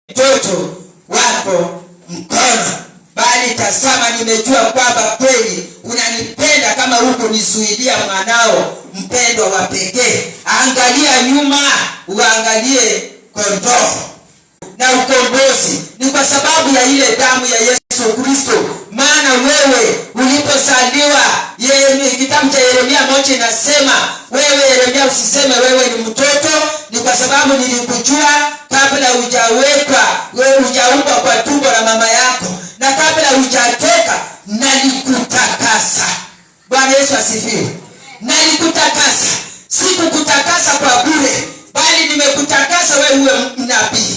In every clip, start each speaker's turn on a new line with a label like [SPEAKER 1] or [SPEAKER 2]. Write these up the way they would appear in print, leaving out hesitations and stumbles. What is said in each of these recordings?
[SPEAKER 1] mtoto wako mkono, bali tazama, nimejua kwamba kweli unanipenda kama huko nizuilia mwanao mpendwa wa pekee. Angalia nyuma, uangalie kondoo na ukombozi. Ni kwa sababu ya ile damu ya Yesu Kristo. Maana wewe ulipozaliwa, kitabu cha Yeremia 1 inasema, wewe Yeremia usiseme wewe ni mtoto, ni kwa sababu nilikujua kabla hujaumbwa kwa tumbo la mama yako, na kabla hujatoka nalikutakasa. Bwana Yesu asifiwe. Nalikutakasa. Sikukutakasa kwa bure, bali nimekutakasa wewe uwe nabii.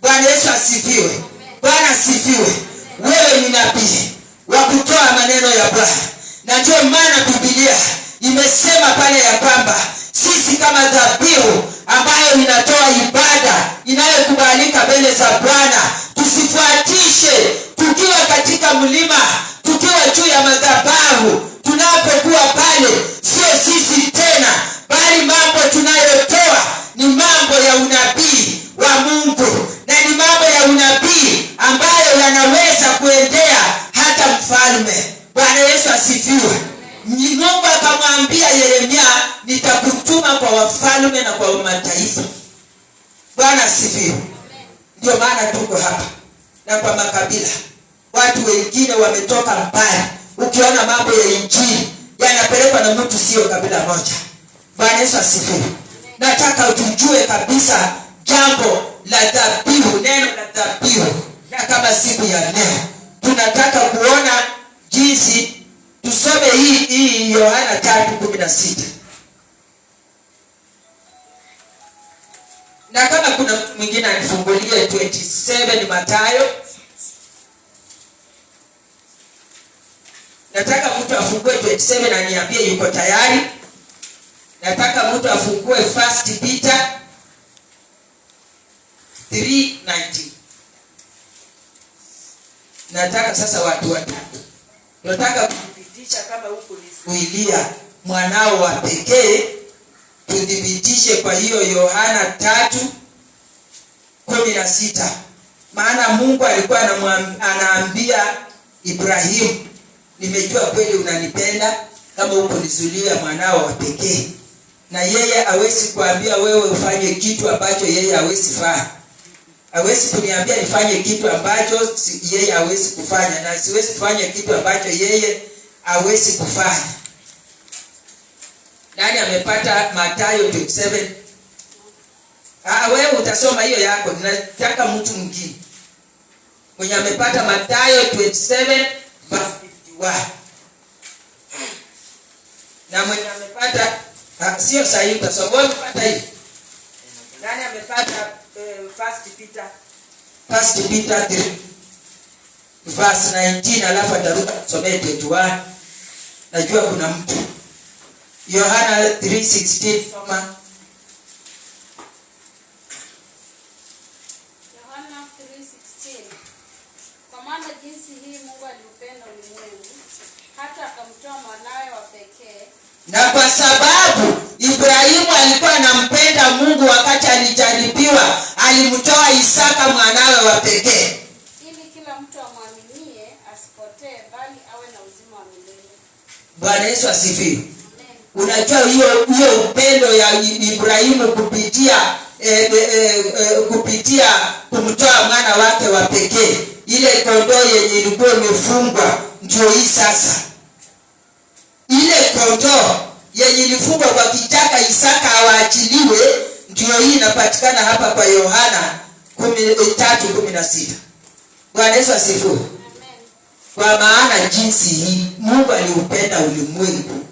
[SPEAKER 1] Bwana Yesu asifiwe. Bwana asifiwe. Wewe ni nabii wa kutoa maneno ya Bwana. Na ndio maana Biblia imesema pale ya kwamba sisi kama dhabihu ambayo inatoa ibada inayokubalika mbele za Bwana, tusifuatishe tukiwa katika mlima, tukiwa juu ya madhabahu, tunapokuwa pale, sio sisi tena, bali mambo tunayotoa ni mambo ya unabii wa Mungu, na ni mambo ya unabii ambayo yanaweza kuendea hata mfalme. Bwana Yesu asifiwe. Mungu akamwambia Yeremia, nitakutuma kwa wafalme na kwa mataifa. Bwana asifiwe. Ndio maana tuko hapa, na kwa makabila. Watu wengine wametoka mbali. Ukiona mambo ya injili yanapelekwa na mtu sio kabila moja. Bwana Yesu asifiwe. Nataka utujue kabisa jambo la dhabihu, neno la dhabihu. Na kama siku ya leo tunataka kuona jinsi, tusome hii Yohana 3:16. Na kama kuna mtu mwingine anifungulie 27 Mathayo. Nataka mtu afungue 27 na niambie yuko tayari. Nataka mtu afungue 1 Peter 3:19. Nataka sasa watu watatu. Tunataka kudhibitisha kama huko nizuilia mwanao wa pekee. Tudhibitishe kwa hiyo Yohana 3:16. Maana Mungu alikuwa anaambia Ibrahimu, nimejua kweli unanipenda kama huko nizuilia mwanao wa pekee. Na yeye hawezi kuambia wewe ufanye kitu ambacho yeye hawezi fanya. Hawezi kuniambia nifanye kitu ambacho yeye hawezi kufanya, na siwezi kufanya kitu ambacho yeye hawezi kufanya. Nani amepata Mathayo 27? Wewe utasoma hiyo yako. Ninataka mtu mwingine mwenye amepata Mathayo 27:51. Na mwenye amepata sio sahihi utasoma. Wewe umepata hiyo? Nani amepata 1 Peter 3:19, alafu ataruka kusomea 21. Najua kuna mtu. Yohana 3:16 soma.
[SPEAKER 2] Yohana 3:16. Kwa maana jinsi hii Mungu aliupenda ulimwengu hata akamtoa mwanawe wa pekee.
[SPEAKER 1] Na kwa sababu Ibrahimu alikuwa anampenda Mungu, wakati alijaribiwa alimtoa Isaka mwanawe wa pekee,
[SPEAKER 2] ili kila mtu amwaminie asipotee bali awe na uzima wa milele.
[SPEAKER 1] Bwana Yesu asifiwe. Unajua hiyo upendo ya Ibrahimu kupitia kumtoa mwana wake wa pekee, ile kondoo yenye ilikuwa imefungwa, ndio hii sasa. Ile kondoo yenye ilifungwa kwa kichaka Isaka awaachiliwe, ndio hii inapatikana hapa kwa Yohana 3:16. Bwana Yesu asifiwe. Kwa maana jinsi hii Mungu aliupenda ulimwengu,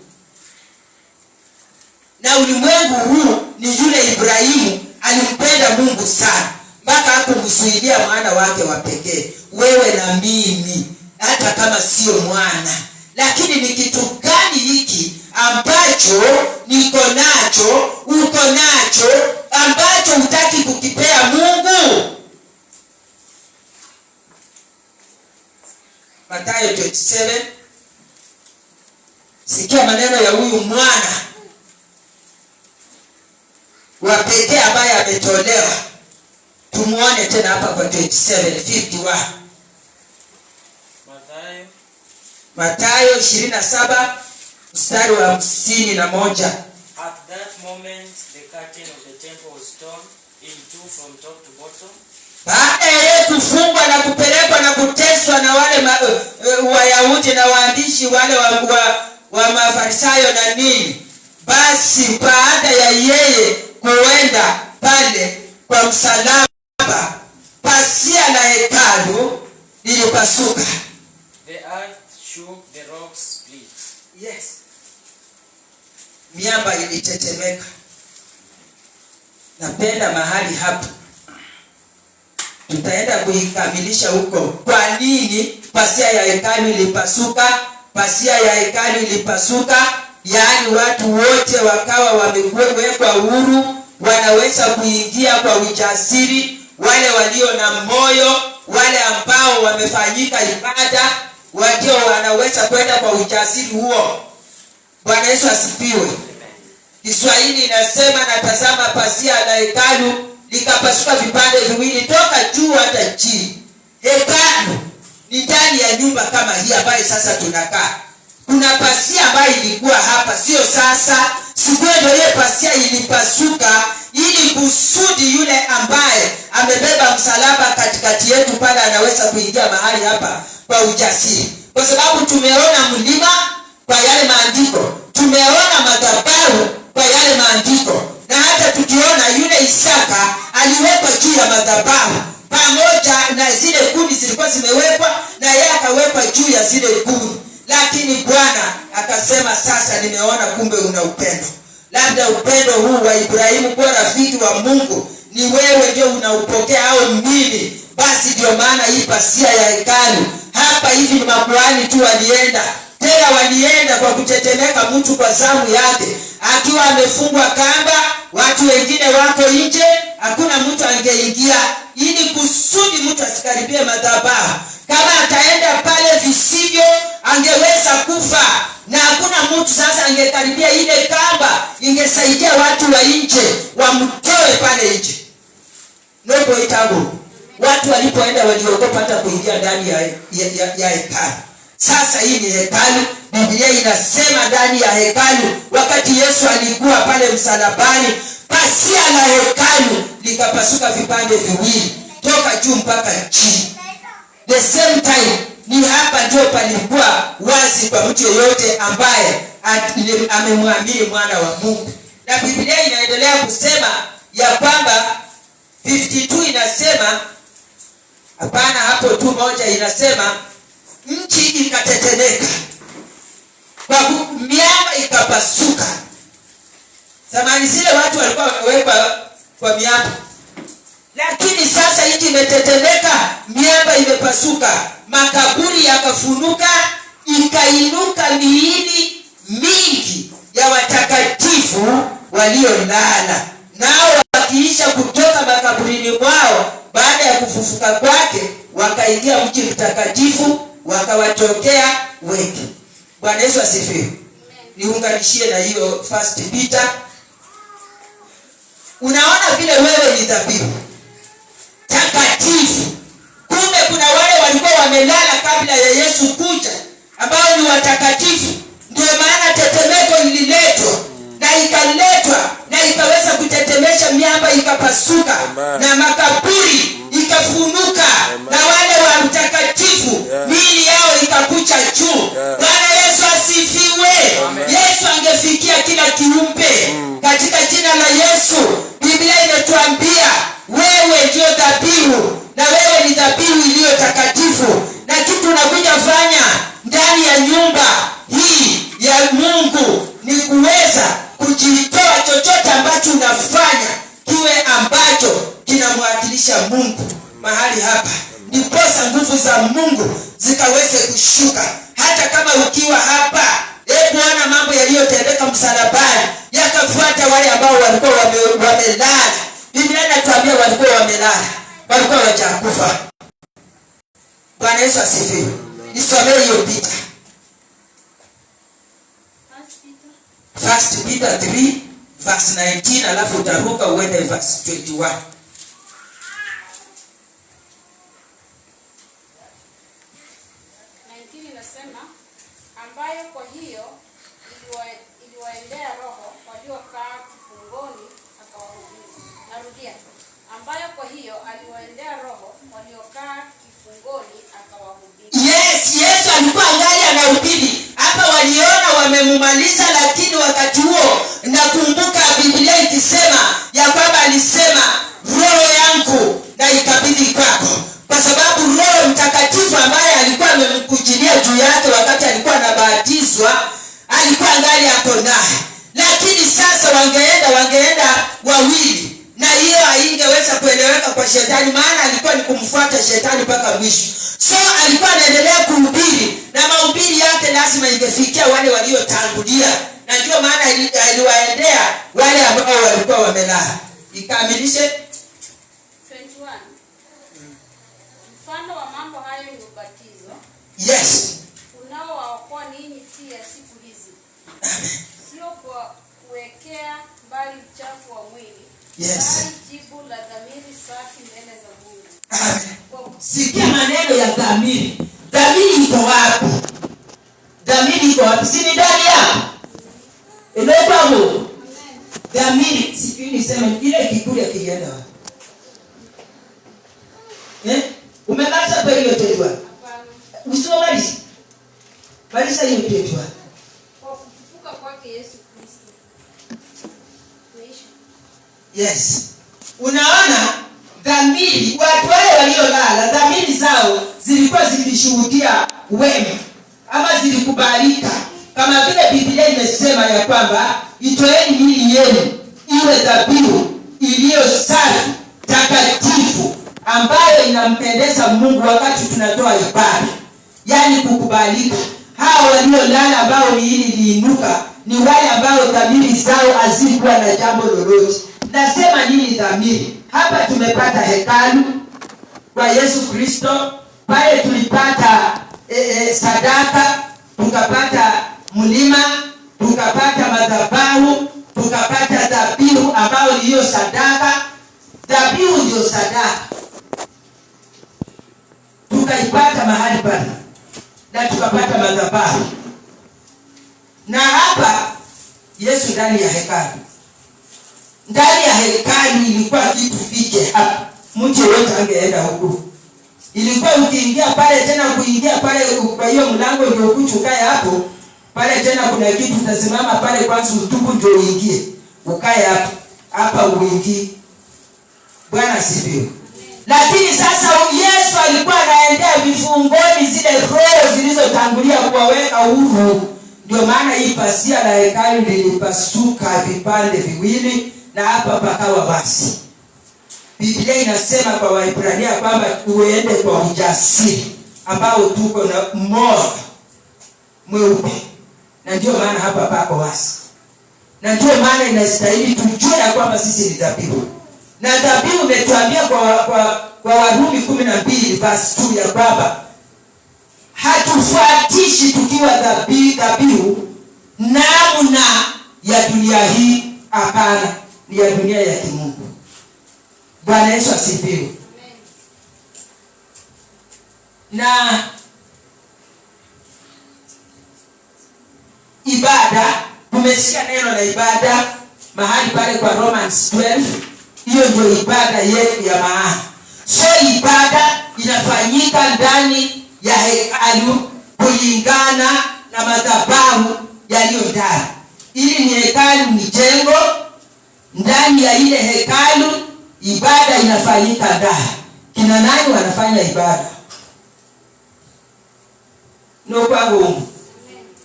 [SPEAKER 1] na ulimwengu huu ni yule Ibrahimu alimpenda Mungu sana mpaka hakumzuilia mwana wake wa pekee. Wewe na mimi, hata kama sio mwana, lakini ni kitu gani hiki ambacho niko nacho, uko nacho, ambacho hutaki kukipea Mungu? Mathayo 27. Sikia maneno ya huyu mwana wa pekee ambaye ametolewa. Tumuone tena hapa kwa 27:51. Mathayo 27 mstari wa 51.
[SPEAKER 3] At that moment the curtain of the temple was torn in two from top to bottom.
[SPEAKER 1] Baada ya kufungwa na kupelekwa na kuteswa na wale Wayahudi na waandishi wale wa Mafarisayo na nini, basi baada ya yeye kuenda pale kwa msalaba, pasia la hekalu lilipasuka.
[SPEAKER 3] The earth shook, the rocks split.
[SPEAKER 1] Yes. Miamba ilitetemeka. Napenda mahali hapa, tutaenda kuikamilisha huko. Kwa nini pasia ya hekalu ilipasuka? Pasia ya hekalu ilipasuka, yaani watu wote wakawa wamewekwa huru, wanaweza kuingia kwa ujasiri. Wale walio na moyo, wale ambao wamefanyika ibada, ndio wanaweza kwenda kwa ujasiri huo. Bwana Yesu asifiwe. Kiswahili inasema, na tazama pasia la hekalu likapasuka vipande viwili toka juu hata chini. Hekalu ni ndani ya nyumba kama hii ambayo sasa tunakaa. Kuna pasia ambayo ilikuwa hapa, sio sasa. Siku ndio ile pasia ilipasuka ili kusudi yule ambaye amebeba msalaba katikati yetu pale anaweza kuingia mahali hapa kwa ujasiri. Kwa sababu tumeona mlima kwa yale maandiko, tumeona madhabahu kwa yale maandiko, na hata tukiona yule Isaka aliwekwa juu ya madhabahu pamoja na zile kuni zilikuwa zimewekwa, na yeye akawekwa juu ya zile kuni. Lakini Bwana akasema, sasa nimeona kumbe una upendo. Labda upendo huu wa Ibrahimu kwa rafiki wa Mungu ni wewe ndio unaupokea au mimi. Basi ndio maana hii pasia ya hekalu hapa hivi ni makuhani tu walienda. Tena walienda kwa kutetemeka, mtu kwa zamu yake akiwa amefungwa kamba, watu wengine wako nje, hakuna mtu angeingia, ili kusudi mtu asikaribie madhabahu. Kama ataenda pale visivyo, angeweza kufa, na hakuna mtu sasa angekaribia ile kamba. Ingesaidia watu wa nje wamtoe pale nje. Nopo itabu. Watu walipoenda waliogopa hata kuingia ndani ya hekalu. Sasa hii ni hekalu. Biblia inasema ndani ya hekalu, wakati Yesu alikuwa pale msalabani, pasia la hekalu likapasuka vipande viwili toka juu mpaka chini. The same time, ni hapa ndio palikuwa wazi kwa mtu yeyote ambaye amemwamini mwana wa Mungu. Na Biblia inaendelea kusema ya kwamba 52 inasema, hapana, hapo tu moja inasema, nchi ikatetemeka, kwa miamba ikapasuka. Zamani zile watu walikuwa wamewekwa kwa miamba, lakini sasa nchi imetetemeka, miamba imepasuka, makaburi yakafunuka, ikainuka miili mingi ya watakatifu waliolala. Nao wakiisha kutoka makaburini mwao baada ya kufufuka kwake, wakaingia mji mtakatifu, wakawatokea wengi. Bwana Yesu asifiwe. Niunganishie na hiyo 1 Peter. Unaona vile wewe ni dhabihu takatifu. Kumbe kuna wale walikuwa wamelala kabla ya Yesu kuja, ambao ni watakatifu. Ndio maana tetemeko lililetwa na ikaletwa na ikaweza kutetemesha miamba, ikapasuka na makaburi ikafunuka, na wale wa mtakatifu miili yao ikakucha juu. Bwana Yesu asifiwe. Yesu angefikia kila kiumbe katika jina la Yesu. Biblia imetuambia wewe ndio dhabihu, na wewe ni dhabihu iliyo takatifu. Na kitu unakuja fanya ndani ya nyumba hii ya Mungu ni kuweza kujitoa. Chochote ambacho unafanya kiwe ambacho kinamwakilisha Mungu mahali hapa, ndiposa nguvu za Mungu zikaweze kushuka. Hata kama ukiwa hapa, Bwana, mambo yaliyotendeka msalabani yakafuata wale ambao walikuwa wamelala. Biblia inatuambia walikuwa wamelala, walikuwa hawajakufa. Bwana Yesu asifiwe. Nisomee hiyo Peter. 1 Peter 3 verse 19, alafu utaruka uende verse 21.
[SPEAKER 2] 19 inasema ambayo kwa hiyo iliwaendea roho waliokaa kifungoni akawahubiri. Narudia. Ambayo kwa hiyo aliwaendea roho waliokaa kifungoni akawahubiri.
[SPEAKER 1] Yes, Yesu alikuwa angali anahubiri. Hapa waliona wamemumaliza, lakini wakati huo nakumbuka Biblia ikisema ya kwamba alisema roho yangu na ikabidhi kwako. Kwa sababu Roho Mtakatifu ambaye alikuwa amemkujilia juu yake wakati alikuwa anabatizwa alikuwa angali ako naye. Lakini sasa wangeenda wawili, na hiyo haingeweza kueleweka kwa shetani, maana alikuwa ni kumfuata shetani mpaka mwisho. So alikuwa anaendelea kuhubiri, na mahubiri yake lazima ingefikia wale waliotangulia, na ndio maana aliwaendea wale ambao walikuwa wamelala. Ikamilishe
[SPEAKER 2] 21. Mfano wa mambo hayo ni ubatizo.
[SPEAKER 1] Yes.
[SPEAKER 2] Unaowaokoa ninyi pia siku hizi. Sio kwa kuwekea mbali uchafu wa mwili,
[SPEAKER 1] Yes.
[SPEAKER 2] bali jibu la dhamiri safi mbele za Mungu.
[SPEAKER 1] Amen. Sikia maneno ya dhamiri. Dhamiri iko wapi? Dhamiri iko wapi? Si ni ndani yako? Ndio hapo. Dhamiri, sijui niseme ile kikuria kienda wapi? Umekata kwa hiyo tetwa.
[SPEAKER 2] Hapana.
[SPEAKER 1] Usomalishi. Malisha hiyo tetwa.
[SPEAKER 2] Kwa kufufuka kwake Yesu Kristo. Maisha.
[SPEAKER 1] Yes. Unaona dhamiri, watu wale waliolala, dhamiri zao zilikuwa zilishuhudia wema ama zilikubalika. Kama vile Biblia imesema ya kwamba itoeni miili yenu iwe dhabihu iliyo safi, takatifu, ambayo inampendeza Mungu wakati tunatoa ibada. Yaani kukubalika. Hao waliolala ambao miili iliinuka ni wale ambao dhamiri zao hazikuwa na jambo lolote. Nasema nini dhamiri? Hapa tumepata hekalu kwa Yesu Kristo, pale tulipata sadaka, tukapata mlima, tukapata madhabahu, tukapata dhabihu ambao hiyo sadaka. Dhabihu ndio sadaka. Tukaipata mahali pale na tukapata madhabahu. Na hapa Yesu ndani ya hekalu. Ndani ya hekalu ilikuwa kitu fiche hapa. Mtu yote angeenda huko. Ilikuwa ukiingia pale tena kuingia pale kwa hiyo mlango ndio kuchukae hapo. Pale tena kuna kitu utasimama pale kwanza utubu ndio uingie. Ukae hapo. Hapa uingie. Bwana asifiwe. Lakini sasa Yesu alikuwa anaendea vifungoni zile roho zilizotangulia kuwaweka huru. Ndio maana hii pasia la hekalu lilipasuka vipande viwili na hapa pakawa basi. Biblia inasema kwa Waebrania kwamba uende kwa ujasiri ambao tuko na moyo mweupe. Na ndio maana hapa pako wasi. Na ndio maana inastahili tujue ya kwamba sisi ni dhabihu. Na dhabihu umetuambia kwa Warumi 12 verse 2 ya kwamba hatufuatishi tukiwa dhabihu namna ya dunia hii. Hapana, ni ya dunia ya kimungu. Bwana Yesu asifiwe. Na ibada, tumesikia neno la ibada mahali pale kwa Romans 12. Hiyo ndio ibada yetu ya maana. So ibada inafanyika ndani ya hekalu kulingana na madhabahu yaliyo ndani. Ili ni hekalu, ni jengo. Ndani ya ile hekalu ibada inafanyika ndani. Kina nani wanafanya ibada? No kwa Mungu.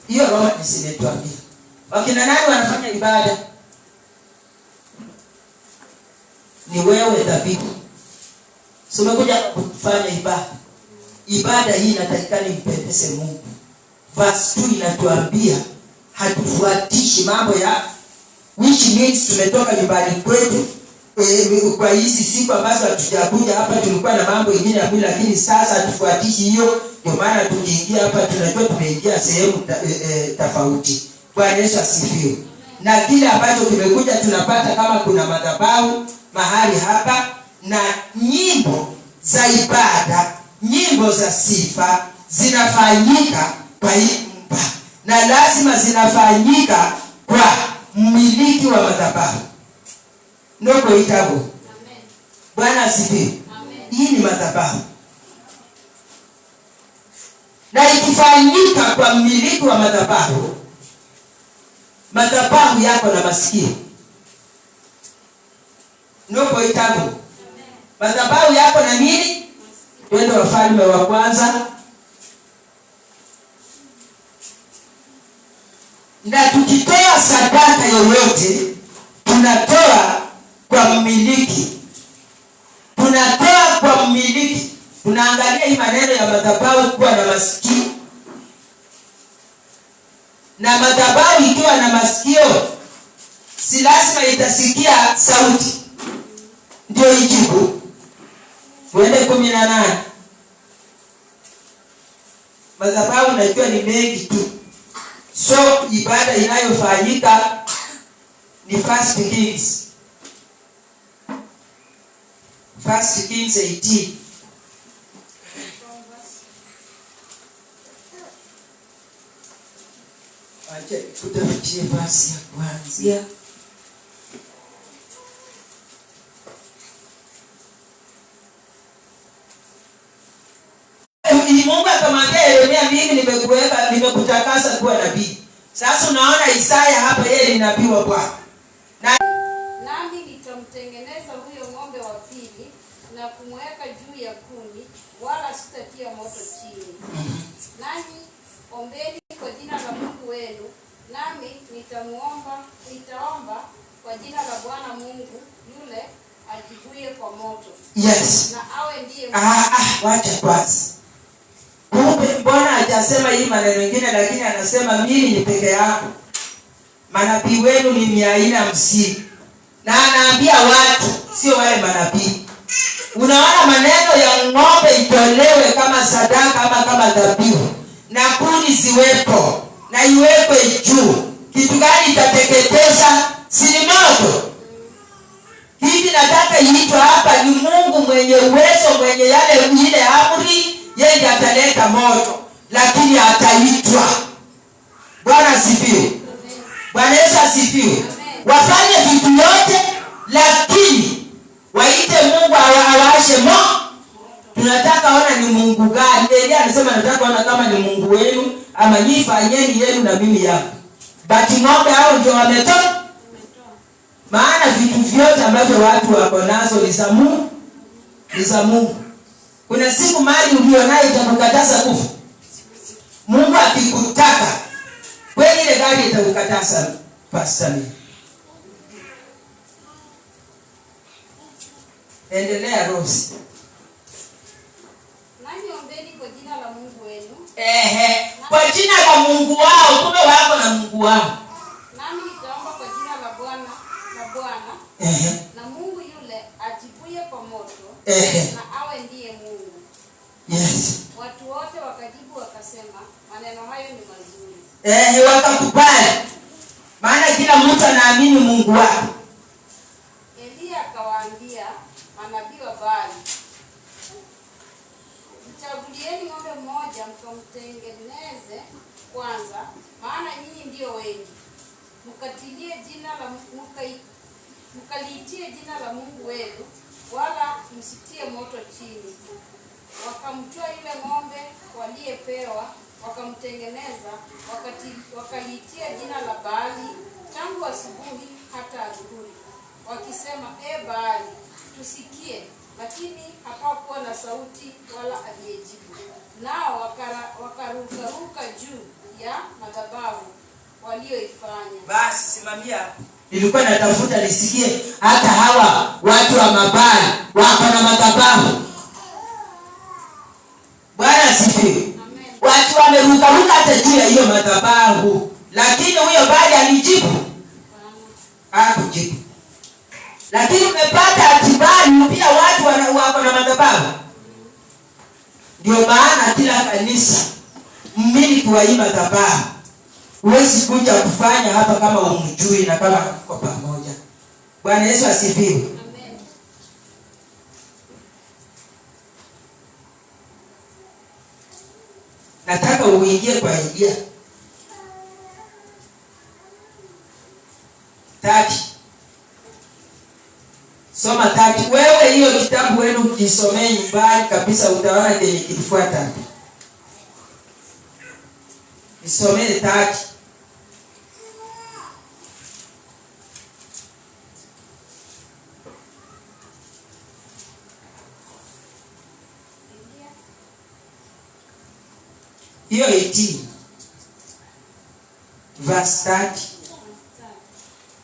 [SPEAKER 1] Hiyo Roma isimetuambia. Wakina nani wanafanya ibada? Ni wewe dhabihu. So umekuja kufanya ibada. Ibada hii inatakikana impendeze Mungu. Verse 2 inatuambia hatufuatishi mambo ya, which means tumetoka nyumbani kwetu kwa hizi siku ambazo hatujakuja hapa. Tulikuwa na mambo mengine ya mwili, lakini sasa hatufuatishi hiyo. Ndio maana tukiingia hapa tunajua tumeingia sehemu tofauti. Bwana Yesu asifiwe. Na kile ambacho kimekuja tunapata kama kuna madhabahu mahali hapa na nyimbo za ibada, nyimbo za sifa zinafanyika kwa hii nyumba, na lazima zinafanyika kwa mmiliki wa madhabahu. Noko itabu.
[SPEAKER 2] Amen.
[SPEAKER 1] Bwana asifiwe.
[SPEAKER 2] Amen.
[SPEAKER 1] Hii ni madhabahu. Na ikifanyika kwa mmiliki wa madhabahu, madhabahu yako na masikio. Noko itabu.
[SPEAKER 2] Amen.
[SPEAKER 1] Madhabahu yako na nini? Twende Wafalme wa kwanza. Na tukitoa sadaka yoyote, tunatoa kwa mmiliki. Tunatoa kwa mmiliki. Tunaangalia hii maneno ya madhabahu kuwa na masikio. Na madhabahu ikiwa na masikio, si lazima itasikia sauti ndio ijibu. Twende 18. Madhabahu najua ni mengi tu. So ibada inayofanyika ni First Kings 18. Acha kutafutie verse ya kuanzia. Mungu akamwambia Yeremia, mimi nimekutakasa kuwa nabii. Sasa unaona Isaya hapa, yeye ni nabii wa Bwana.
[SPEAKER 2] Nami nitamtengeneza huyo ng'ombe wa pili na kumweka juu ya kuni, wala sitatia moto chini. Nanyi ombeni kwa jina la Mungu wenu, nami nitaomba kwa jina la Bwana Mungu yule ajibuye kwa moto.
[SPEAKER 1] Yes.
[SPEAKER 2] Na awe ndiye
[SPEAKER 1] wacha kwanza. Kumbe Bwana hajasema hii maneno mengine, lakini anasema mimi ni peke yangu. Manabii wenu ni 450. Na anaambia watu, sio wale manabii. Unaona maneno ya ng'ombe itolewe kama sadaka ama kama dhabihu, na kuni ziwepo na iwekwe juu. Kitu gani itateketeza? Si ni moto. Hivi nataka iitwa hapa ni Mungu mwenye uwezo, mwenye ile amri. Yeye ataleta moto, lakini ataitwa. Bwana asifiwe. Bwana Yesu asifiwe. Wafanye vitu yote, lakini waite Mungu awashe moto. Tunataka ona ni Mungu gani. Elia anasema nataka ona kama ni Mungu wenu, ama nyinyi fanyeni yenu na mimi yangu. Bati ng'ombe hao ndio wametoka. Maana vitu vyote ambavyo watu wako nazo ni za Mungu. Ni za Mungu. Kuna siku mali ulionayo itakukataza kufa. Mungu akikutaka, kweli ile gari itakukataza pastor. Endelea Rose.
[SPEAKER 2] Nanyi ombeni kwa jina la Mungu wenu.
[SPEAKER 1] Kwa jina la Mungu wao, kumbe wako na Mungu wao.
[SPEAKER 2] Nami nitaomba kwa jina la Bwana na Mungu yule ajibuye kwa moto, na awe ndiye Mungu.
[SPEAKER 1] Yes.
[SPEAKER 2] Watu wote wakajibu wakasema, maneno hayo ni mazuri.
[SPEAKER 1] Wakakubali. Maana kila mtu anaamini Mungu wake.
[SPEAKER 2] Elia akawaambia manabii wa Baali, mchagulieni ng'ombe mmoja mkamtengeneze kwanza, maana nyinyi ndio wengi. Mkaliitie jina la Mungu wenu, wala msitie moto chini. Wakamtoa yule ng'ombe waliyepewa, wakamtengeneza, wakaliitia jina la Baali tangu asubuhi hata adhuhuri, wakisema, Baali, tusikie. Lakini hapakuwa na sauti wala aliyejibu. Nao wakarukaruka juu ya madhabahu walioifanya.
[SPEAKER 1] Basi simamia. Nilikuwa natafuta nisikie hata hawa watu wa Mabaali wako na madhabahu. Bwana asifiwe. Watu wamerukaruka hata juu ya hiyo madhabahu, lakini huyo Baali alijibu. Hakujibu. Lakini umepata atibani pia watu wako na madhabahu. Ndio maana kila kanisa mmiliki wa hii madhabahu huwezi kuja kufanya hapa kama umjui na kama kwa pamoja. Bwana Yesu asifiwe.
[SPEAKER 2] Amen.
[SPEAKER 1] Nataka uingie kwa Elia. 30. Soma 30. Wewe hiyo kitabu wenu ukisomea nyumbani kabisa utaona kile kilifuata. Nisomee 30. Hiyo 18 verse 30.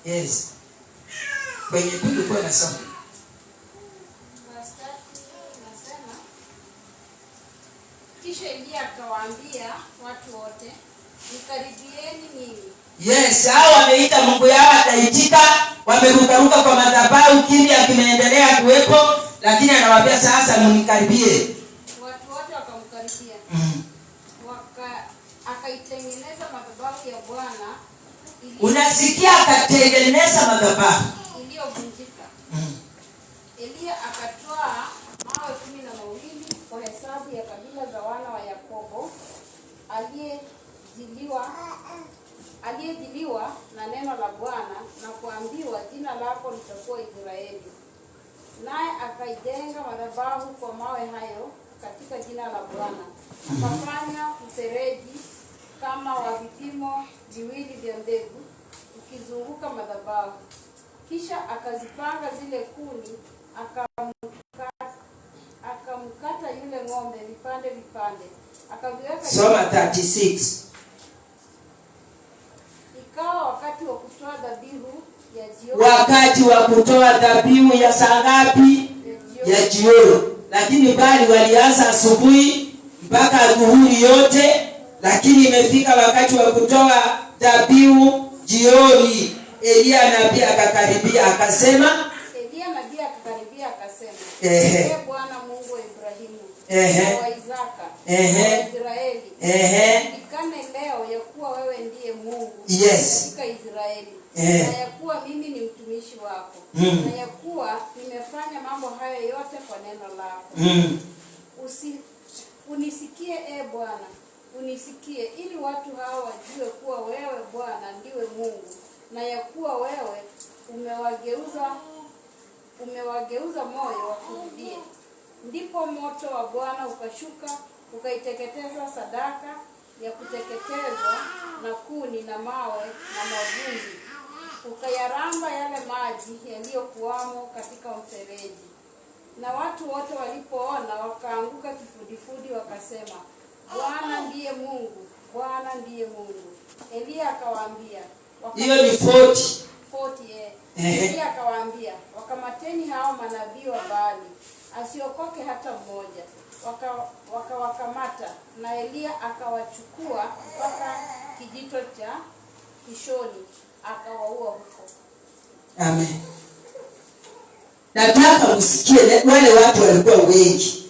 [SPEAKER 1] Yes. Kwenye tulikuwa nasoma.
[SPEAKER 2] Verse 30 nasema, kisha Elia akawaambia watu wote, nikaribieni mimi.
[SPEAKER 1] Yes, hao wameita Mungu yao ataitika, wamerukaruka kwa madhabahu, kimya kimeendelea kuwepo, lakini anawaambia sasa mnikaribie.
[SPEAKER 2] Watu wote wakamkaribia. Akaitengeneza madhabahu ya Bwana.
[SPEAKER 1] Unasikia, akatengeneza madhabahu
[SPEAKER 2] iliyovunjika. Elia akatoa mawe 12 kwa hesabu ya kabila za wana wa Yakobo, aliyejiliwa na neno la Bwana na kuambiwa, jina lako litakuwa Israeli. Naye akaijenga madhabahu kwa mawe hayo katika jina la Bwana. Akafanya mfereji kama wa vipimo viwili vya mbegu ukizunguka madhabahu. Kisha akazipanga zile kuni, akamkata yule ng'ombe vipande vipande, akaviweka.
[SPEAKER 1] Soma 36.
[SPEAKER 2] Ikawa wakati wa kutoa dhabihu ya jioni.
[SPEAKER 1] Wakati wa kutoa dhabihu ya saa ngapi? Ya jioni. Lakini bali walianza asubuhi mpaka adhuhuri yote, lakini imefika wakati wa kutoa dhabihu jioni. Elia nabii akakaribia akasema, Bwana Mungu wa Ibrahimu, wa Isaka, wa Israeli, nikane leo ya kuwa wewe ndiye Mungu katika Israeli, na ya kuwa mimi ni mtumishi wako, na ya kuwa nimefanya mambo haya yote kwa neno lako. Unisikie Bwana, unisikie, ili watu hawa wajue kuwa wewe Bwana ndiwe Mungu, na ya kuwa wewe umewageuza moyo wakurudie. Ndipo moto wa Bwana ukashuka, ukaiteketeza sadaka ya kuteketezwa na kuni na mawe na mavumbi, ukayaramba yale maji yaliyokuwamo katika mfereji. Na watu wote walipoona wakaanguka kifudifudi, wakasema, Bwana ndiye Mungu, Bwana ndiye Mungu. Elia akawaambia, hiyo ni 40.
[SPEAKER 2] Elia akawaambia, wakamateni hao manabii wa Baali, asiokoke hata mmoja. Wakawakamata, na Elia akawachukua mpaka kijito cha Kishoni, akawaua huko.
[SPEAKER 1] Amen. Nataka msikie, wale watu walikuwa wengi.